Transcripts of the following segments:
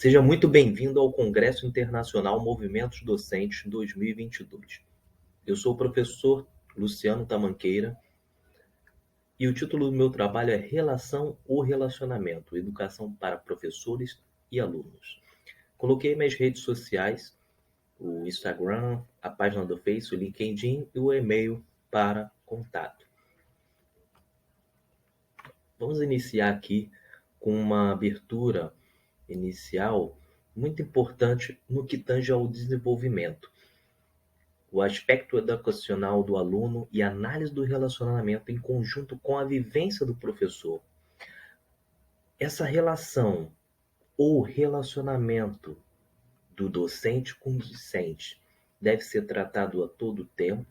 Seja muito bem-vindo ao Congresso Internacional Movimentos Docentes 2022. Eu sou o professor Luciano Tamanqueira e o título do meu trabalho é Relação ou Relacionamento, Educação para Professores e Alunos. Coloquei minhas redes sociais, o Instagram, a página do Face, o LinkedIn e o e-mail para contato. Vamos iniciar aqui com uma abertura inicial muito importante no que tange ao desenvolvimento, o aspecto educacional do aluno e a análise do relacionamento em conjunto com a vivência do professor. Essa relação ou relacionamento do docente com o discente deve ser tratado a todo tempo,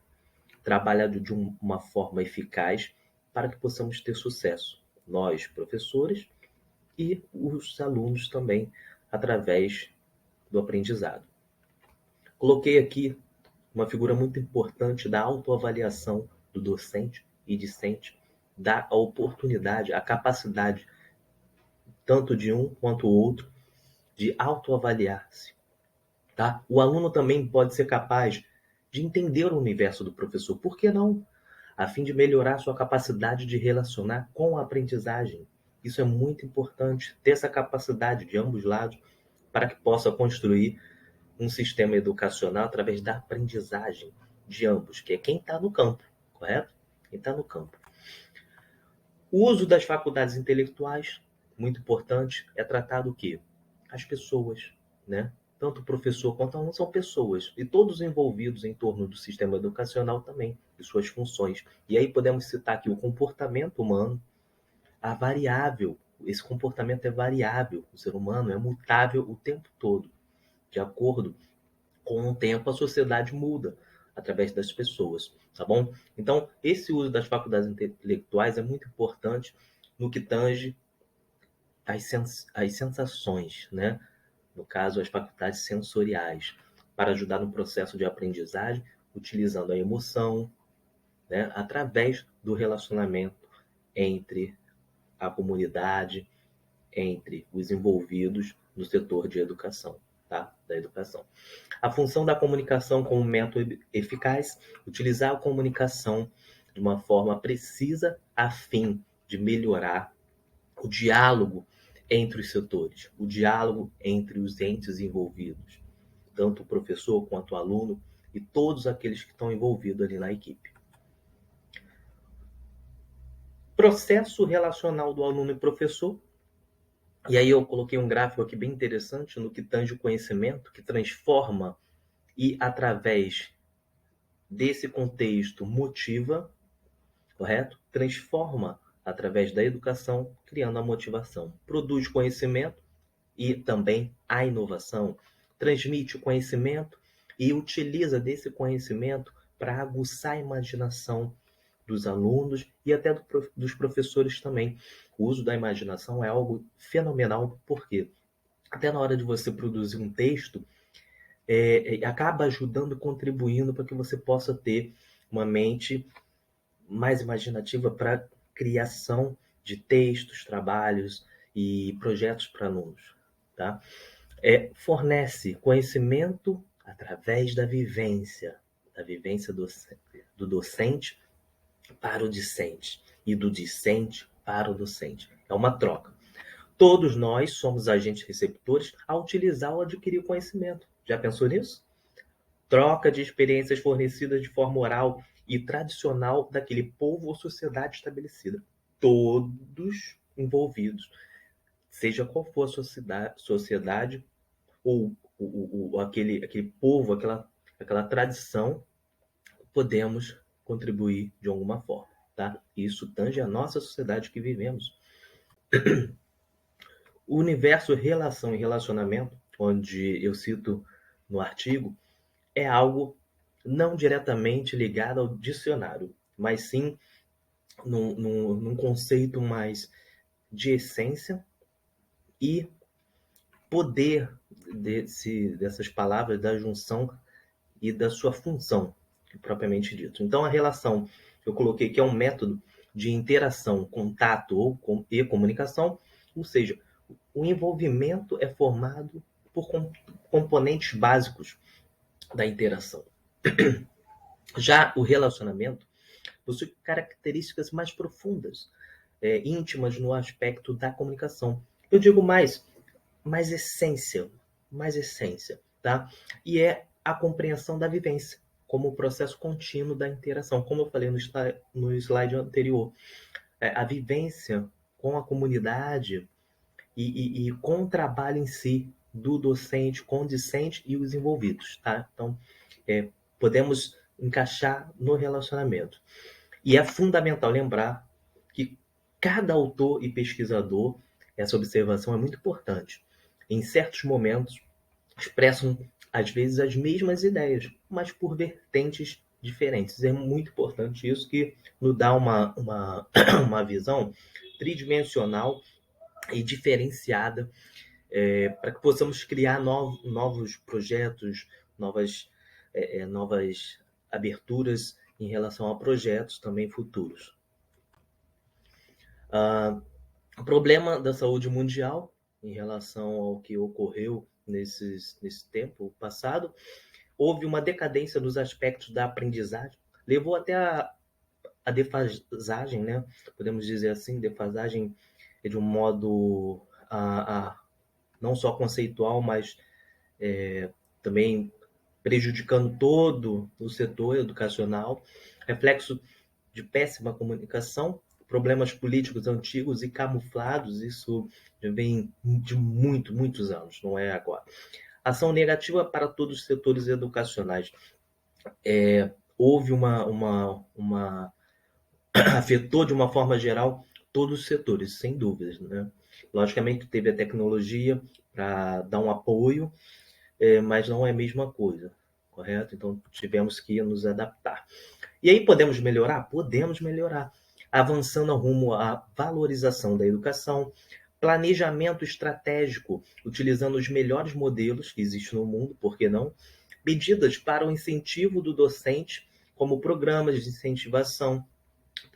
trabalhado de uma forma eficaz para que possamos ter sucesso, nós, professores, e os alunos também, através do aprendizado. Coloquei aqui uma figura muito importante da autoavaliação do docente e discente, dá a oportunidade, a capacidade, tanto de um quanto o outro, de autoavaliar-se. Tá? O aluno também pode ser capaz de entender o universo do professor, por que não? A fim de melhorar sua capacidade de relacionar com a aprendizagem. Isso é muito importante, ter essa capacidade de ambos lados para que possa construir um sistema educacional através da aprendizagem de ambos, que é quem está no campo, correto? Quem está no campo. O uso das faculdades intelectuais, muito importante, é tratado o quê? As pessoas, né? Tanto o professor quanto o aluno são pessoas, e todos envolvidos em torno do sistema educacional também, e suas funções. E aí podemos citar aqui o comportamento humano, a variável, esse comportamento é variável, o ser humano é mutável o tempo todo, de acordo com o tempo a sociedade muda através das pessoas, tá bom? Então, esse uso das faculdades intelectuais é muito importante no que tange as sensações, né? No caso, as faculdades sensoriais, para ajudar no processo de aprendizagem, utilizando a emoção, né? Através do relacionamento entre a comunidade, entre os envolvidos no setor de educação, tá? Da educação. A função da comunicação como método eficaz, utilizar a comunicação de uma forma precisa a fim de melhorar o diálogo entre os setores, o diálogo entre os entes envolvidos, tanto o professor quanto o aluno e todos aqueles que estão envolvidos ali na equipe. Processo relacional do aluno e professor. E aí eu coloquei um gráfico aqui bem interessante no que tange o conhecimento, que transforma e através desse contexto motiva, correto? Transforma através da educação, criando a motivação. Produz conhecimento e também a inovação. Transmite o conhecimento e utiliza desse conhecimento para aguçar a imaginação dos alunos e até dos professores também. O uso da imaginação é algo fenomenal, porque até na hora de você produzir um texto, acaba ajudando, contribuindo para que você possa ter uma mente mais imaginativa para criação de textos, trabalhos e projetos para alunos. Tá? Fornece conhecimento através da vivência do docente para o discente e do discente para o docente. É uma troca. Todos nós somos agentes receptores ao utilizar ou adquirir conhecimento. Já pensou nisso? Troca de experiências fornecidas de forma oral e tradicional daquele povo ou sociedade estabelecida. Todos envolvidos, seja qual for a sociedade ou aquele povo, aquela tradição, podemos contribuir de alguma forma. Tá? Isso tange a nossa sociedade que vivemos. O universo relação e relacionamento, onde eu cito no artigo, é algo não diretamente ligado ao dicionário, mas sim num conceito mais de essência e poder dessas palavras, da junção e da sua função, propriamente dito. Então, a relação, eu coloquei que é um método de interação, contato e comunicação, ou seja, o envolvimento é formado por componentes básicos da interação. Já o relacionamento possui características mais profundas, íntimas no aspecto da comunicação. Eu digo mais essência, tá? E é a compreensão da vivência, como o processo contínuo da interação, como eu falei no slide anterior. A vivência com a comunidade e com o trabalho em si do docente, com o discente e os envolvidos, tá? Então, podemos encaixar no relacionamento. E é fundamental lembrar que cada autor e pesquisador, essa observação é muito importante. Em certos momentos, expressam, às vezes, as mesmas ideias, mas por vertentes diferentes. É muito importante isso, que nos dá uma visão tridimensional e diferenciada, para que possamos criar novos projetos, novas aberturas em relação a projetos também futuros. O problema da saúde mundial, em relação ao que ocorreu nesse tempo passado, houve uma decadência nos aspectos da aprendizagem, levou até a defasagem, né? Podemos dizer assim, defasagem de um modo não só conceitual, mas também prejudicando todo o setor educacional, reflexo de péssima comunicação, problemas políticos antigos e camuflados, isso vem de muitos anos, não é agora. Ação negativa para todos os setores educacionais. Houve afetou de uma forma geral todos os setores, sem dúvidas, né? Logicamente teve a tecnologia para dar um apoio, mas não é a mesma coisa, correto? Então tivemos que nos adaptar. E aí podemos melhorar? Podemos melhorar, avançando rumo à valorização da educação, planejamento estratégico, utilizando os melhores modelos que existem no mundo, por que não? Medidas para o incentivo do docente, como programas de incentivação,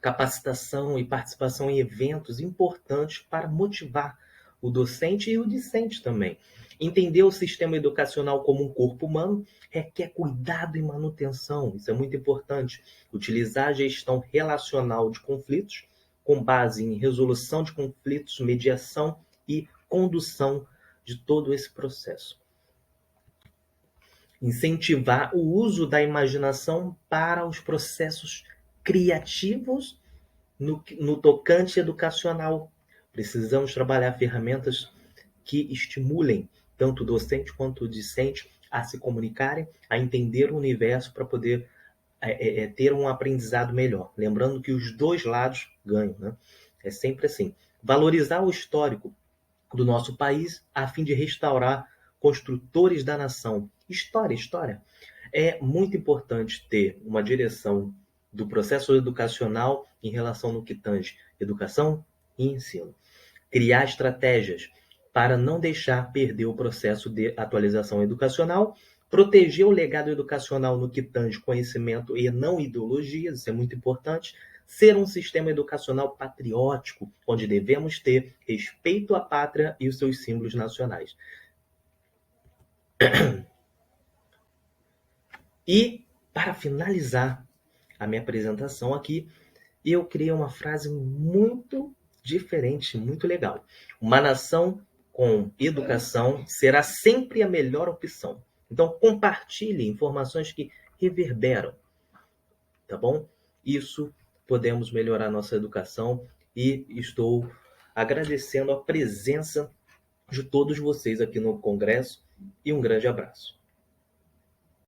capacitação e participação em eventos importantes para motivar o docente e o discente também. Entender o sistema educacional como um corpo humano requer cuidado e manutenção, isso é muito importante. Utilizar a gestão relacional de conflitos com base em resolução de conflitos, mediação e condução de todo esse processo. Incentivar o uso da imaginação para os processos criativos no tocante educacional. Precisamos trabalhar ferramentas que estimulem tanto o docente quanto o discente a se comunicarem, a entender o universo para poder ter um aprendizado melhor. Lembrando que os dois lados ganham, né? É sempre assim. Valorizar o histórico do nosso país a fim de restaurar construtores da nação. História. É muito importante ter uma direção do processo educacional em relação no que tange educação e ensino. Criar estratégias para não deixar perder o processo de atualização educacional, proteger o legado educacional no que tange conhecimento e não ideologias, isso é muito importante, ser um sistema educacional patriótico, onde devemos ter respeito à pátria e os seus símbolos nacionais. E, para finalizar a minha apresentação aqui, eu criei uma frase muito diferente, muito legal. Uma nação com educação será sempre a melhor opção. Então, compartilhe informações que reverberam, tá bom? Isso podemos melhorar nossa educação e estou agradecendo a presença de todos vocês aqui no Congresso e um grande abraço.